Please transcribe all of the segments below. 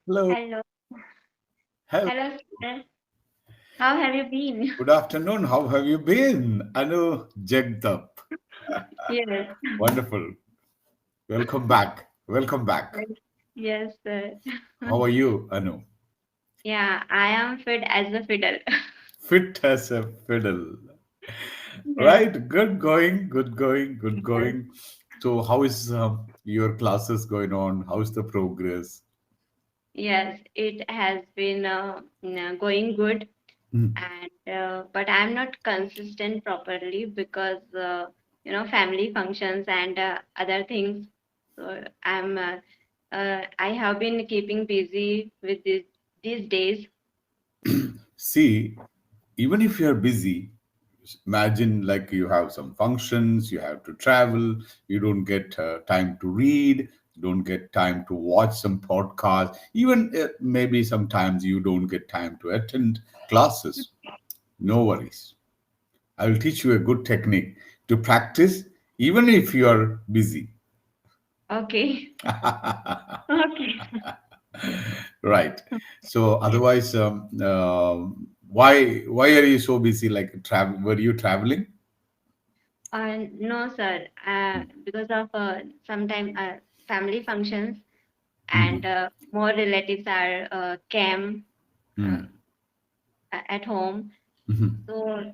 Hello. Hello, Hello. hello, sir. How have you been? Good afternoon. How have you been? Anu Jagdap. Yes, Wonderful. Welcome back. Welcome back. yes, sir. How are you, Anu? Yeah, I am fit as a fiddle. Fit as a fiddle. Yes, Right. Good going. Good going. Good yes, going. So, how is your classes going on? How's the progress? yes. It has been going good, Hmm. and but I'm not consistent properly because family functions and other things. So I have been keeping busy with these days. See, even if you're busy, imagine like you have some functions, you have to travel, you don't get time to read, don't get time to watch some podcast, even maybe sometimes you don't get time to attend classes. No worries. I will teach you a good technique to practice even if you are busy. Okay, okay. Right. So otherwise, why are you so busy? Like travel? Were you traveling? No, sir. Because of sometime family functions and Mhm. more relatives are came uh, Mhm. at home, Mhm. so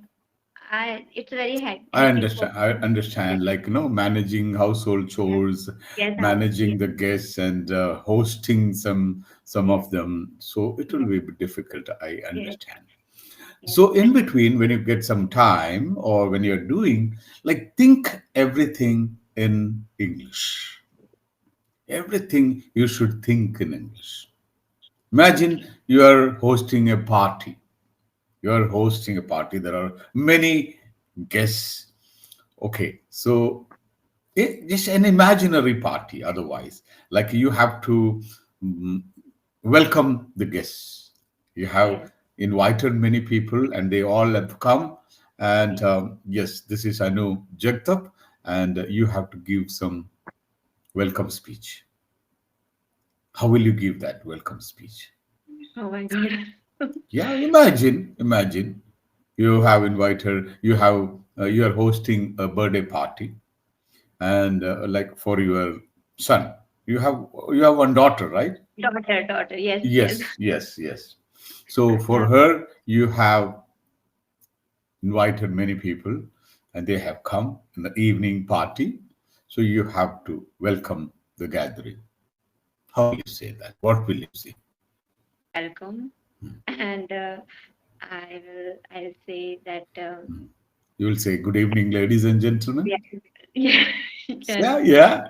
I it's very I hectic for understand. I me. Yes, understand. Like, managing household yes, chores, yes, managing yes, the guests, and hosting some yes, of them. So it will yes, be a bit difficult. I yes, understand. yes, So in between, when you get some time, or when you're doing, like, think everything in English. Everything you should think in English. Imagine okay, you are hosting a party. You are hosting a party. There are many guests. Okay, so just an imaginary party. Otherwise, like you have to mm, welcome the guests. You have yes, invited many people, and they all have come. And yes. yes, this is Anu Jagtap, and you have to give some welcome speech. How will you give that welcome speech? Oh my God. Yeah, imagine you have invited, you are hosting a birthday party, and like for your son, you have one daughter, right? Daughter, yes, yes. Yes. So I for have, her, you have invited many people, and they have come in the evening party. So you have to welcome the gathering. How will you say that? What will you say? welcome, and I'll say that You will say, "Good evening, ladies and gentlemen." yes, yes, yes, Yeah, yeah.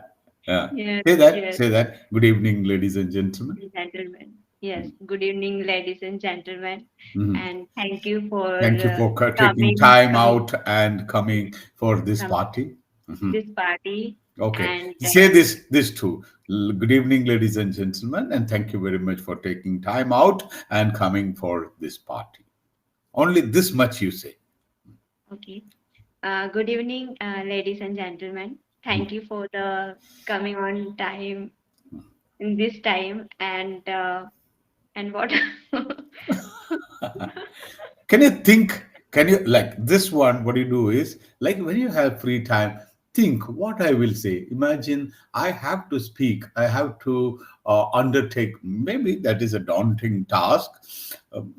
Yeah. yes, Say that. yes. Say that. Good evening, ladies and gentlemen. Gentlemen. Yes, good evening, ladies and gentlemen, Mhm. and thank you for Thank you for taking coming, time coming, out and coming for this come party. Mhm. this party, Okay. and Say this too. Good evening, ladies and gentlemen, and thank you very much for taking time out and coming for this party. Only this much you say. okay. Good evening, ladies and gentlemen. Thank you for the coming on time in this time, and what? Can you think? Can you like this one? What you do is like when you have free time, think what I will say. Imagine I have to speak, I have to undertake. Maybe that is a daunting task.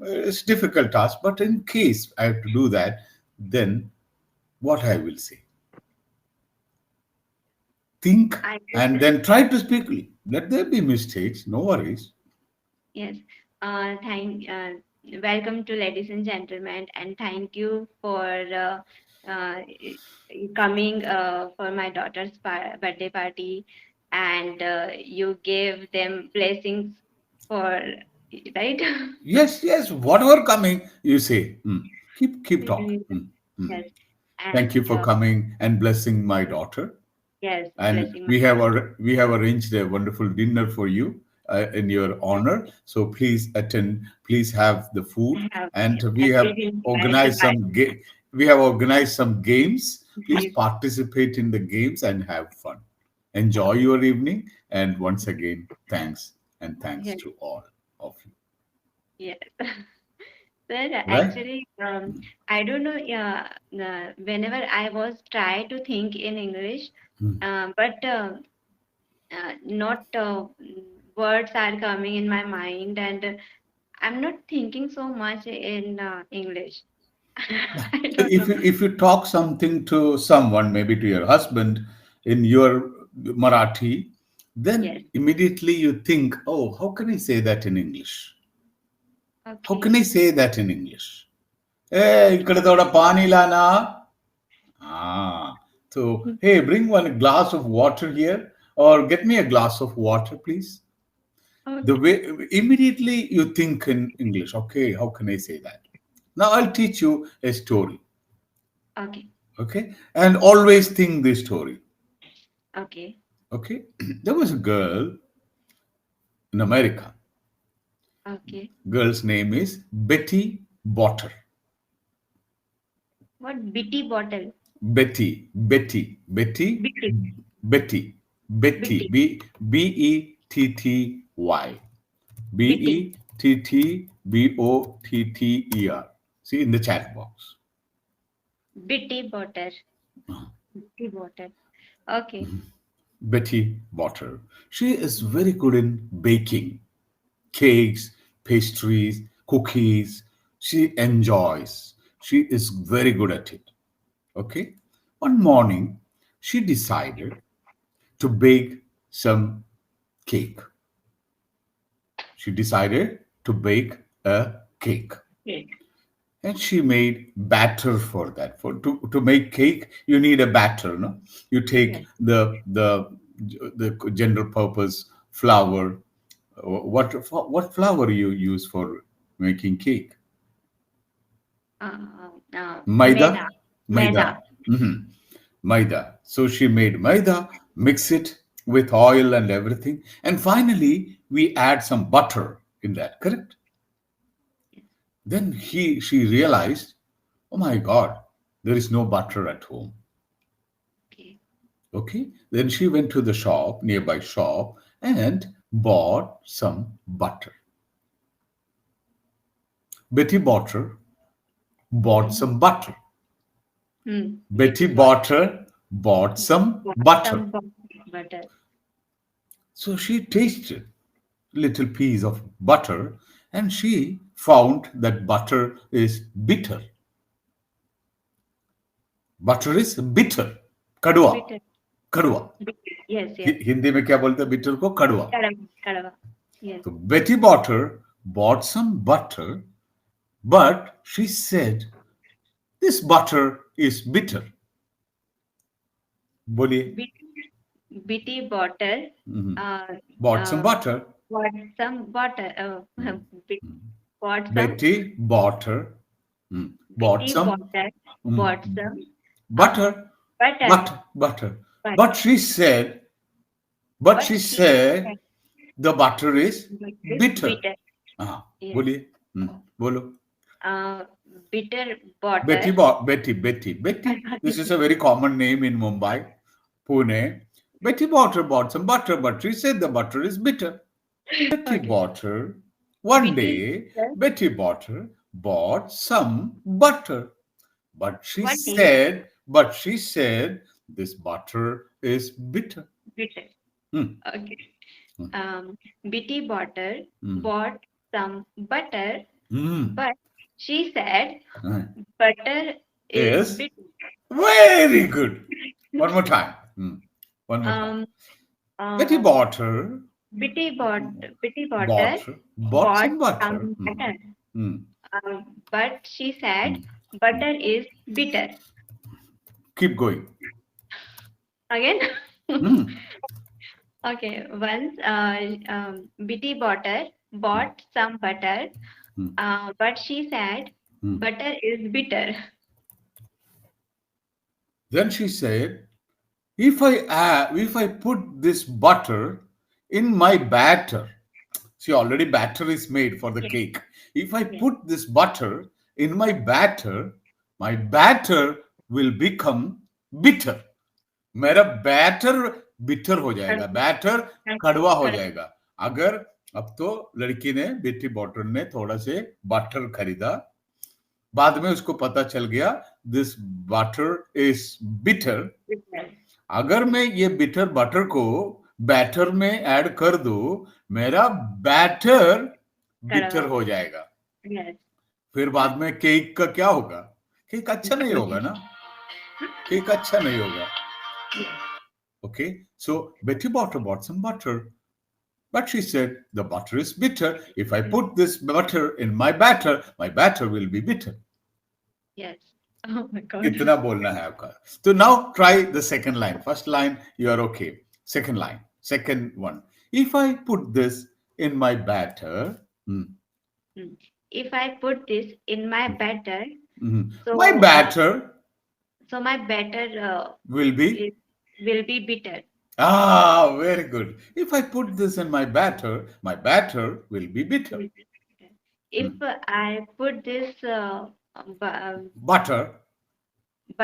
It's a difficult task, but in case I have to do that, then what I will say. Think I and just then try to speak. Let there be mistakes, no worries. yes. Welcome to ladies and gentlemen, and thank you for coming for my daughter's birthday party, and you gave them blessings for right. Yes, whatever coming, you say. Keep talking. Yes, Thank you and for coming and blessing my daughter. yes, And blessing my we have arranged a wonderful dinner for you in your honor. So please attend. Please have the food, have and yes, we have everything at the organized party. some games. Please Yes, participate in the games and have fun. Enjoy okay. your evening. And once again, thanks. And thanks Yes. to all of you. Yes. Sir, Right? actually, I don't know. Whenever I was try to think in English, Hmm. but not words are coming in my mind, and I'm not thinking so much in English. I don't know. If you talk something to someone, maybe to your husband in your Marathi, then Yes. immediately you think, oh, how can I say that in English? How can I Okay. say that in English? Hey, ikkada thoda pani lana. Ah. So, hey, bring one glass of water here, or get me a glass of water, please. The Okay. way immediately you think in English, okay, how can I say that? Now I'll teach you a story, Okay. okay? And always think this story, Okay. okay? There was a girl in America. Okay. Girl's name is Betty Botter. What bitty bottle? Betty, Bitty. Betty, Bitty. Betty, B Bitty. E T T B O T T E R. See in the chat box. Bitty butter. Bitty butter. Okay. Betty Botter. She is very good in baking cakes, pastries, cookies. She enjoys. She is very good at it. Okay. One morning, she decided to bake some cake. She decided to bake a cake. Yes. And she made batter for that. To make cake, you need a batter, no? You take Yes. the general purpose flour. What flour you use for making cake? Maida. Maida, Maida. maida, Mhm. Maida. So she made maida, mix it with oil and everything, and finally we add some butter in that. Correct? Yes. Then she realized, oh my God, there is no butter at home. Okay. Okay. Then she went to the shop, nearby shop, and bought some butter. Betty bought Hmm. some butter. Betty Bitty bottle. bought some butter. Some butter. So she tasted little piece of butter and she found that butter is bitter. Butter is bitter. Kadwa. Bitter. Kadwa. Yes. Yes. Hindi में क्या बोलते हैं bitter को? Kadwa. Kadava. Kadava. Yes. So Betty Botter bought some butter, but she said, this butter is bitter. बोलिए. Bitty, bitty bottle. Mhm. Uh, Bought some uh, butter. bought some butter. Mhm. Bit- Mhm. bought some Betty Botter bought bitty some bottle. mm, Bought some uh, butter, butter. butter. But But she said, but but she she said said the butter is it is bitter. bitter. हाँ, Yes. बोलिए. बोलो. Uh, Bitter butter. Betty. This is a very common name in Mumbai, Pune. Betty bought some butter, but she said the butter is bitter. Betty Okay. Botter. One Bitty day, butter. Betty Botter bought some butter. One day But she said, this butter is bitter. bitter. Hmm, Okay. hmm, Bitty butter hmm, bought some butter, hmm. but she said Hmm. butter is Yes, bitter. very good. One more time. One more time. Um, Betty uh, Botter Bitty butter bought bought some butter. some butter, Hmm, but she said hmm, hmm. butter is bitter. Keep going. Again. Hmm, Okay. Once Bitty butter hmm, bought some butter, hmm, but she said hmm. butter is bitter. Then she said, if I put this butter in my batter, see, already batter is made for the Yes. cake. If I Yes. put this butter in my batter will become bitter. मेरा batter bitter हो जाएगा, batter कड़वा हो Correct. जाएगा. अगर अब तो लड़की ने, बेटी बॉटर ने थोड़ा से बटर खरीदा। बाद में उसको पता चल गया this butter is bitter. Bitter. अगर मैं ये बिटर बटर को बैटर में ऐड कर दूं, मेरा बैटर बिटर कड़वा. हो जाएगा। Yes. फिर बाद में केक का क्या होगा? केक अच्छा नहीं होगा ना, केक अच्छा नहीं होगा। Yes. Okay, so Betty Botter bought some butter, but she said the butter is bitter. If I put this butter in my batter will be bitter. Yes. Oh my God. इतना बोलना है आपका। तो now try the second line. First line you are okay. Second line, second one. If I put this in my batter, hmm, Hmm. If I put this in my batter, my so batter so my batter will be. it will be bitter. Ah, very good. If I put this in my batter will be bitter. Will be bitter. If Hmm. I put this Butter. butter, if I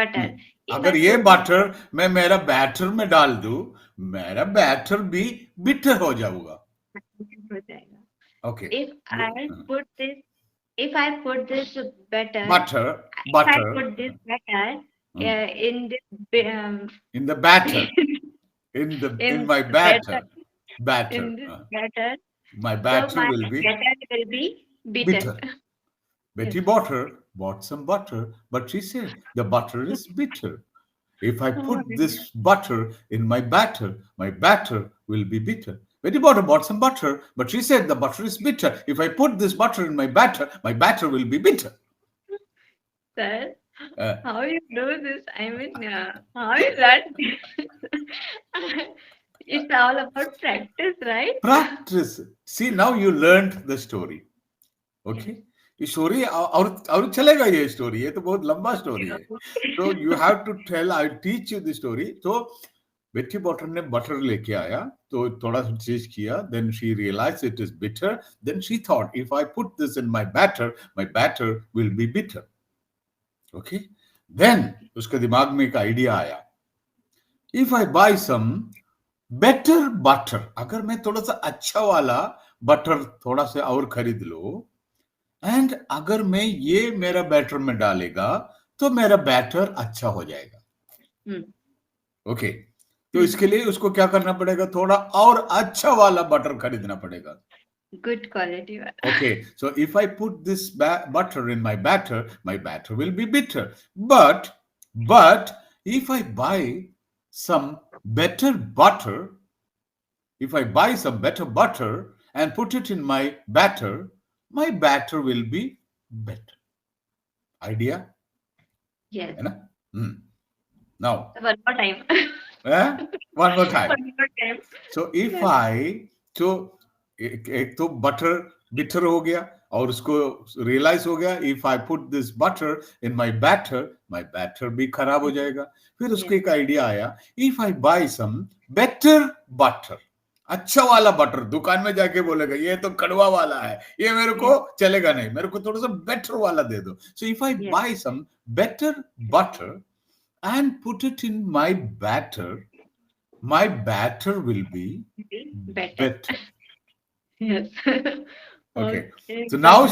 अगर ये put this butter मैं मेरा batter में डाल दूं, मेरा batter भी bitter हो जाऊंगा। हो जाएगा. Okay, If I put this, if I put this batter, butter if I butter put this batter in this in the batter, in in my batter batter, in this batter, my so batter my will be batter will be bitter. bitter. Yes. Betty Botter bought some butter, but she said the butter is bitter. If I Oh my put goodness. this butter in my batter will be bitter. Betty Botter bought some butter, but she said the butter is bitter. If I put this butter in my batter will be bitter. Sir, Uh, how you do this? I mean, how is that? It's all about practice, right? practice. See, now you learned the story. Yes. Okay, ये story और चलेगा, ये story, ये तो बहुत लंबा story है। तो you have to tell, I teach you the story. तो बेटी बॉटर ने बटर लेके आया, तो थोड़ा सा चीज किया, then she realise it is bitter, then she thought if I put this in my batter will be bitter. Okay, then उसके दिमाग में एक आइडिया आया, if I buy some better butter, अगर मैं थोड़ा सा अच्छा वाला बटर थोड़ा सा और खरीद लो, एंड अगर मैं ये मेरा बैटर में डालेगा, तो मेरा बैटर अच्छा हो जाएगा। Hmm. ओके, तो Hmm. इसके लिए उसको क्या करना पड़ेगा, थोड़ा और अच्छा वाला बटर खरीदना पड़ेगा। Good quality one. Okay, so if I put this butter in my batter will be bitter. But if I buy some better butter, if I buy some better butter and put it in my batter will be better. Idea Yes. है ना? Now, One more time. eh? One more time. One more time. So if Yes. I, तो एक तो butter bitter हो गया, और उसको realise हो गया, if I put this butter in my batter भी खराब हो जाएगा। फिर उसको Yes. एक आइडिया आया, if I buy some better butter, अच्छा वाला बटर, दुकान में जाके बोलेगा ये तो कड़वा वाला है, ये मेरे को Yes. चलेगा नहीं, मेरे को थोड़ा सा बेटर वाला दे दो। So if I Yes. Buy some better butter and put it in my batter will be Be better. better. Yes. Okay. Okay. So Got now it.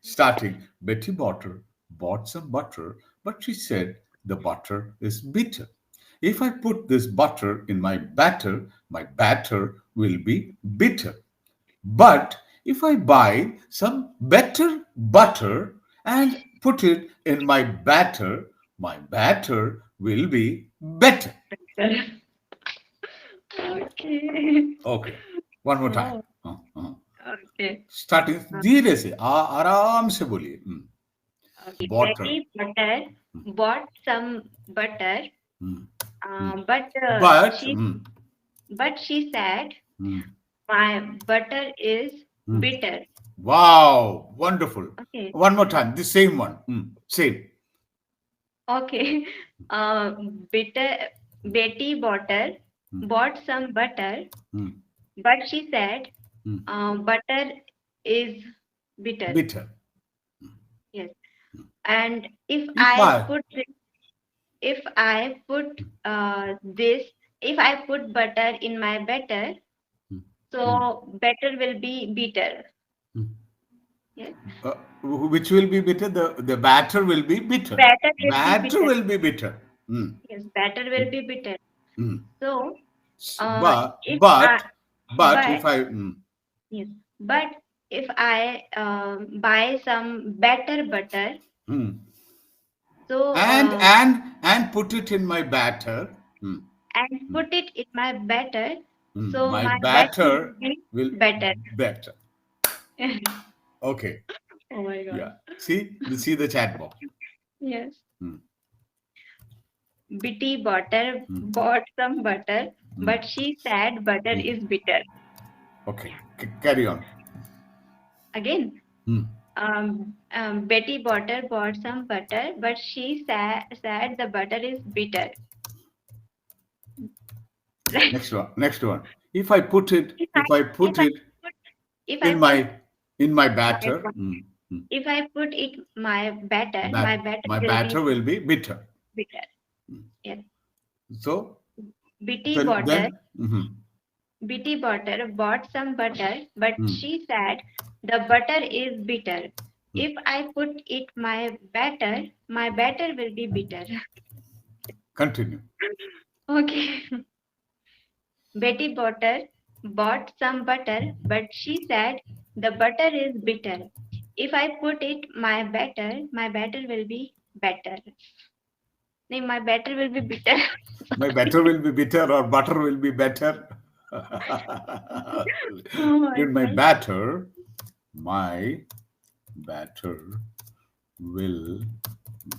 starting. Betty Botter bought some butter, but she said the butter is bitter. If I put this butter in my batter will be bitter. But if I buy some better butter and put it in my batter will be better. Better. Okay. Okay. One more time. Oh, okay. Starting धीरे से, आराम से बोलिए। Okay. बॉटर, Betty Butter bought some butter, but but she said my butter is bitter. Wow, wonderful. Okay. One more time, the same one, same. Okay. Uh, bitter. Betty Butter bought some butter, but she said butter is bitter. Bitter. Yes. And if if I I, put if I put this if I put butter in my batter, Hmm. So better will be bitter. Hmm. Yes. Which will be bitter? The batter will be bitter. Better will be Batter bitter. will be bitter. Hmm. Yes, better will be bitter. Hmm. So, But if I, but but if I yes, but if I buy some better butter, hmm. so And put it in my batter. Hmm. and Hmm. put it in my batter, Hmm. so My my batter will batter be will better. better. Okay. Oh my God. Yeah. See the chat box. Yes. Hmm. Bitty butter Hmm. bought some butter, Hmm. but she said butter Hmm. is bitter. Okay. Carry on. Again, Hmm. Betty Butter bought some butter, but she said the butter is bitter. Right? Next one. Next one. If I put it, If I if I if put I it put if I in put my my batter, if I put it my batter my will be batter will be bitter. bitter. Yes. So Bitty Butter then Bitty Butter bought some butter, but hmm, she said the butter is bitter. hmm. If I put it my batter will be bitter. Continue. Okay. Betty Butter bought some butter, but she said the butter is bitter. If I put it my batter will be better. No, my batter will be bitter. My Sorry. batter will be bitter or butter will be better. Oh my In my God. batter, my batter will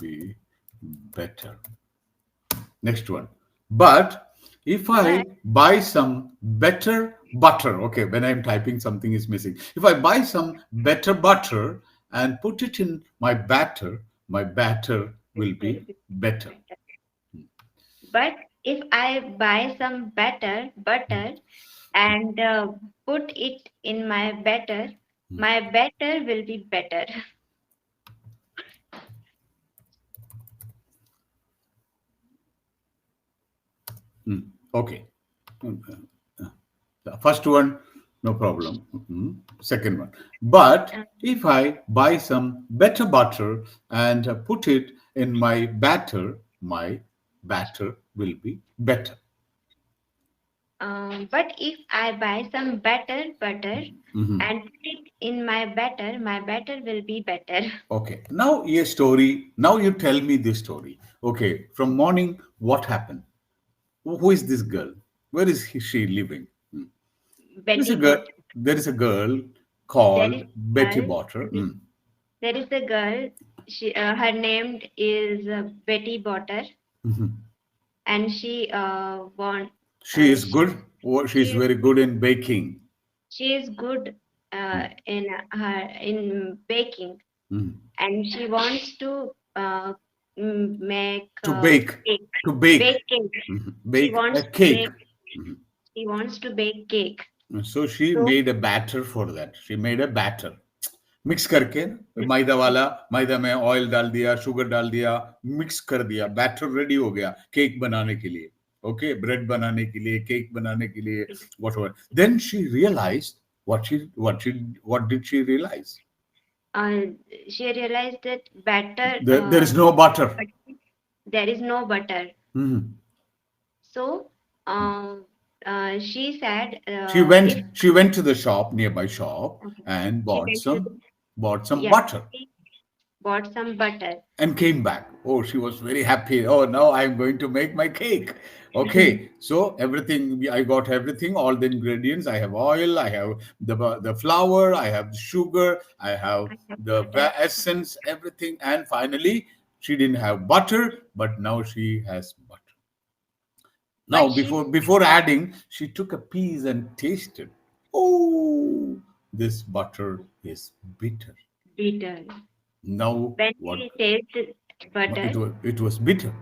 be better. Next one. But if I But buy some better butter, okay, when I'm typing, something is missing. If I buy some better butter and put it in my batter it will will be be better. better. But if I buy some butter and put it in my batter will be better. Hmm. Okay. The first one, no problem. Second one. But if I buy some better butter and put it in my batter will be better. But if I buy some better butter Mhm. and put it in my batter will be better. Okay. Now a story. Now you tell me this story. Okay. From morning, what happened? Who is this girl? Where is she living? There is a Betty girl. Butter. There is a girl There is called a Betty girl. Botter. There is a girl. Her name is Betty Butter, Mhm. and she want She is she good. Or she is she very good in baking. she is good Mm. in baking, Mm. and she wants to make To bake. cake, To bake. bake cake. Mhm. She Bake a wants to cake. bake. Mhm. She wants to bake cake. So she So made a batter for that. She made a batter. Mix करके मैदा वाला मैदा में oil डाल दिया sugar डाल दिया mix कर दिया batter ready हो गया केक बनाने के लिए ओके ब्रेड बनाने के लिए केक बनाने के लिए whatever then she realized what did she realize uh, she realized that batter there is no butter. but there is no butter. Mhm. So she said she if went she went to the shop nearby shop okay, and she went to the, bought some yeah, butter she bought some butter. and came back. Oh, she was very happy. Oh, now I'm going to make my cake. Okay, so everything I got everything, all the ingredients. I have oil, I have the flour, I have the sugar, I have I have the butter. essence, everything, and finally she didn't have butter, but now she has butter. Now, But she before adding, she took a piece and tasted. Oh, this butter is bitter. bitter. Now When what? she tasted butter, It was bitter.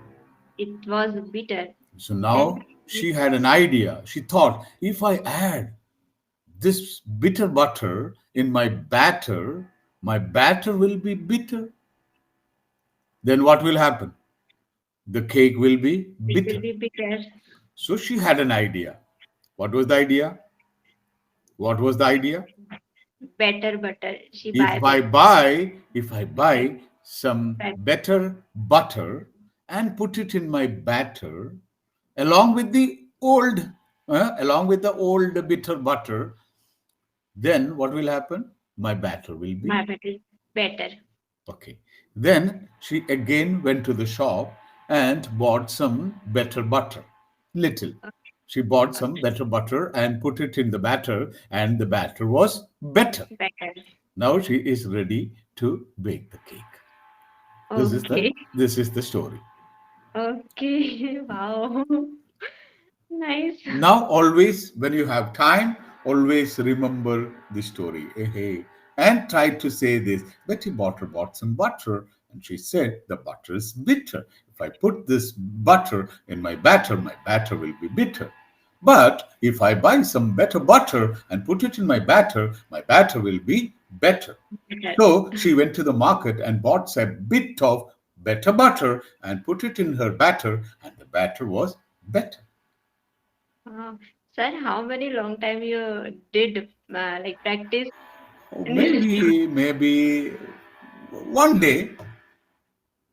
it was bitter. So Then now she she had an idea. She thought, if I add this bitter butter in my batter will be bitter. Then what will happen? The cake will be it will bitter. be bitter. So she had an idea. What was the idea? What was the idea? Better butter. She buy If I better. buy, if I Bet- buy some bet- better butter and put it in my batter along with the old bitter butter, then what will happen? My batter will be My better. Better. okay. Then she again went to the shop and bought some better butter. Little. She bought some Okay. better butter and put it in the batter, and the batter was better. Better. Now she is ready to bake the cake. Okay. This is the story. Okay. Wow. Nice. Now, always when you have time, always remember the story. Hey, and try to say this. Betty Botter bought some butter, and she said, the butter is bitter. If I put this butter in my batter will be bitter. But if I buy some better butter and put it in my batter will be better. Better. So she went to the market and bought a bit of better butter and put it in her batter, and the batter was better. Uh, Sir, how many long time you did like practice Oh, English? maybe one day,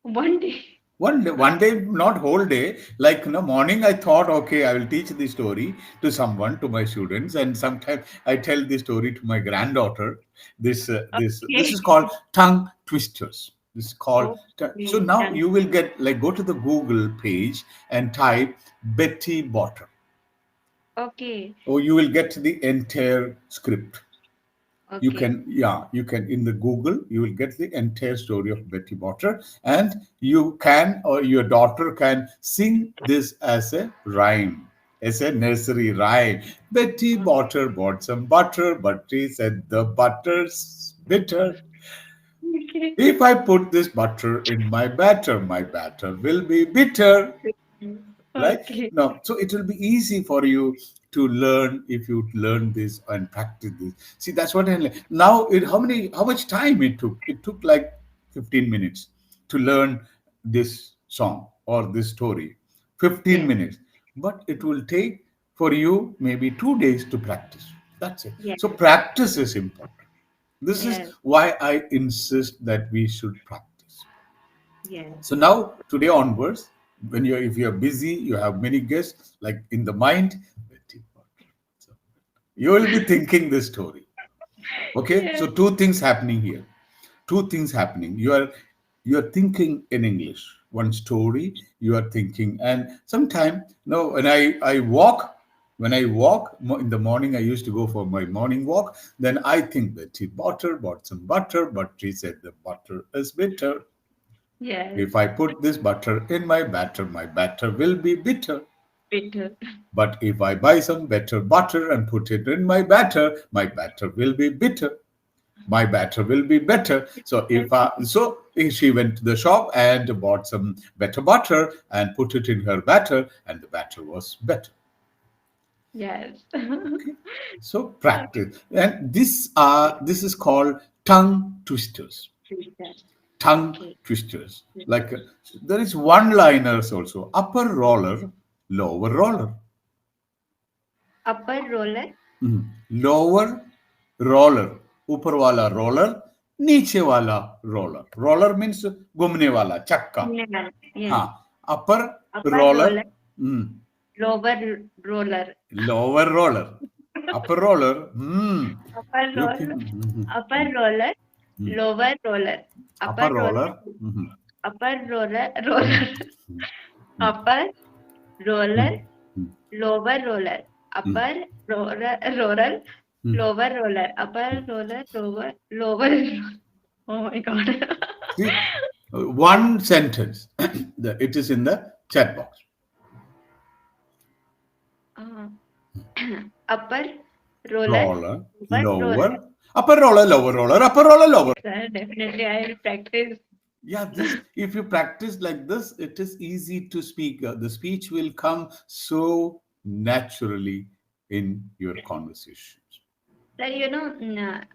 One day. one day, not whole day. Like in the morning, I thought, okay, I will teach the story to someone, to my students, and sometimes I tell the story to my granddaughter. This Okay. is called tongue twisters. This is called. So Okay. now Done. you will get like go to the Google page and type Betty Botter, Okay. or you will get the entire script. You Okay. can, yeah, you can in the Google, you will get the entire story of Betty Botter, and you can or your daughter can sing this as a rhyme, as a nursery rhyme. Betty Botter bought some butter, but she said the butter's bitter. Okay. If I put this butter in my batter will be bitter. Right Okay. now, so it will be easy for you to learn if you learn this and practice this. See, that's what now how much time it took like 15 minutes to learn this song or this story. 15 Yes. minutes, but it will take for you maybe 2 days to practice. That's it. Yes. So practice is important. This is Yes. why I insist that we should practice. Yes. So now, today onwards, when you're if you're busy, you have many guests, like in the mind, so you will be thinking this story. Okay, so Yes. two things happening here. Two things happening. You are thinking in English. One story you are thinking, and sometime no, when I walk in the morning, I used to go for my morning walk. Then I think that she bought some butter, but she said the butter is bitter. Yes. If I put this butter in my batter will be bitter. Bitter. But if I buy some better butter and put it in my batter will be bitter. My batter will be better. So she went to the shop and bought some better butter and put it in her batter, and the batter was better. Yes. Okay. So practice. And this is called tongue twisters. Bitter. Tongue Okay. twisters. Like there is one liners also. Upper roller, lower roller. Upper roller. Lower roller ऊपर वाला roller नीचे वाला roller roller means घूमने वाला चक्का. Yes. हाँ. अपर Upper roller. roller. Lower roller. Lower roller. Upper roller. Upper You roller. can. Upper roller. Lower roller. Upper upper roller. Roller. Upper roller. Roller. Upper roller. Lower roller. Upper roller. Roller. Lower roller. Upper roller. Lower. Oh my God. See, one sentence. It is in the chat box. Uh, upper roller. Roller, Lower roller. lower, upper roller, lower roller, upper roller, lower. Sir, definitely I will practice. Yeah, this if you practice like this, it is easy to speak. The speech will come so naturally in your conversations. Sir,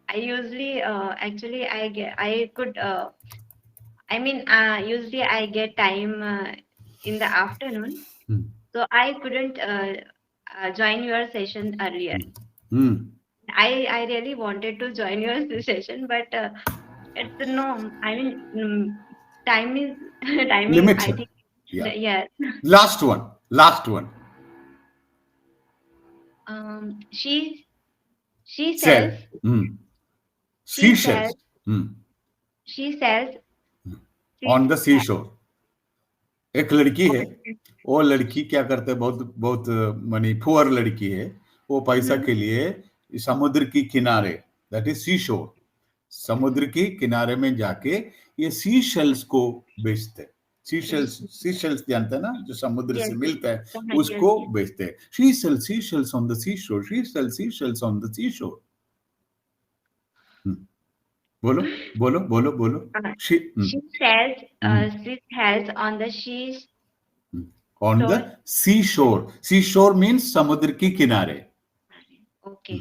I usually actually I could usually I get time in the afternoon, Hmm. so I couldn't join your session earlier. Hmm. I really wanted to join your session, but it's no. I mean, time is timing. I Limited. think Yeah. yes. Last one. Last one. She says Said. Hmm. she says Seashells. Hmm. she says On she the has seashore. एक लड़की है, on. वो लड़की क्या करते हैं, बहुत बहुत मनी पुअर लड़की है, वो पैसा Mhm. के लिए समुद्र की किनारे, दैट इज सी शोर, समुद्र की किनारे में जाके ये सी शेल्स को बेचते हैं। सी शेल्स जानते हैं ना, जो समुद्र Yes, से yes, मिलता है, yes, उसको yes. बेचते हैं। सी शेल्स ऑन द सी शोर, सी शेल्स ऑन द सी शोर। बोलो, बोलो, बोलो, बोलो। Uh, she she says on the she on the shore. सी शोर, सी शोर मीन्स समुद्र की किनारे। Okay,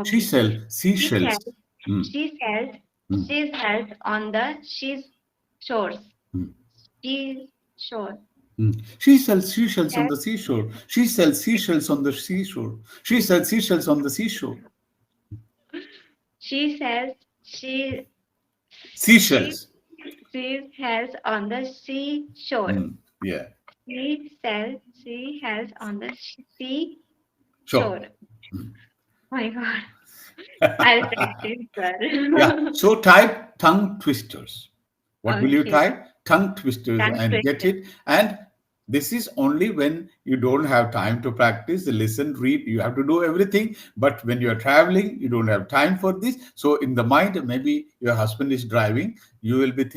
She okay. sell She seashells. sells, Mm, she sells, mm, she sells on the she shores. mm, She shore. mm. She sells seashells on Sells, the seashore. She sells seashells on the seashore. She sells seashells on the seashore. she sells, she Seashells. she sells on the seashore. Mm, yeah, She sells on the sea sure. shore. My God, I'll practice, Yeah. sir. So type tongue twisters. What will you Okay, type? Tongue twisters tongue and get twister. it. And this is only when you don't have time to practice, listen, read. You have to do everything. But when you are traveling, you don't have time for this. So in the mind, maybe your husband is driving. You will be thinking,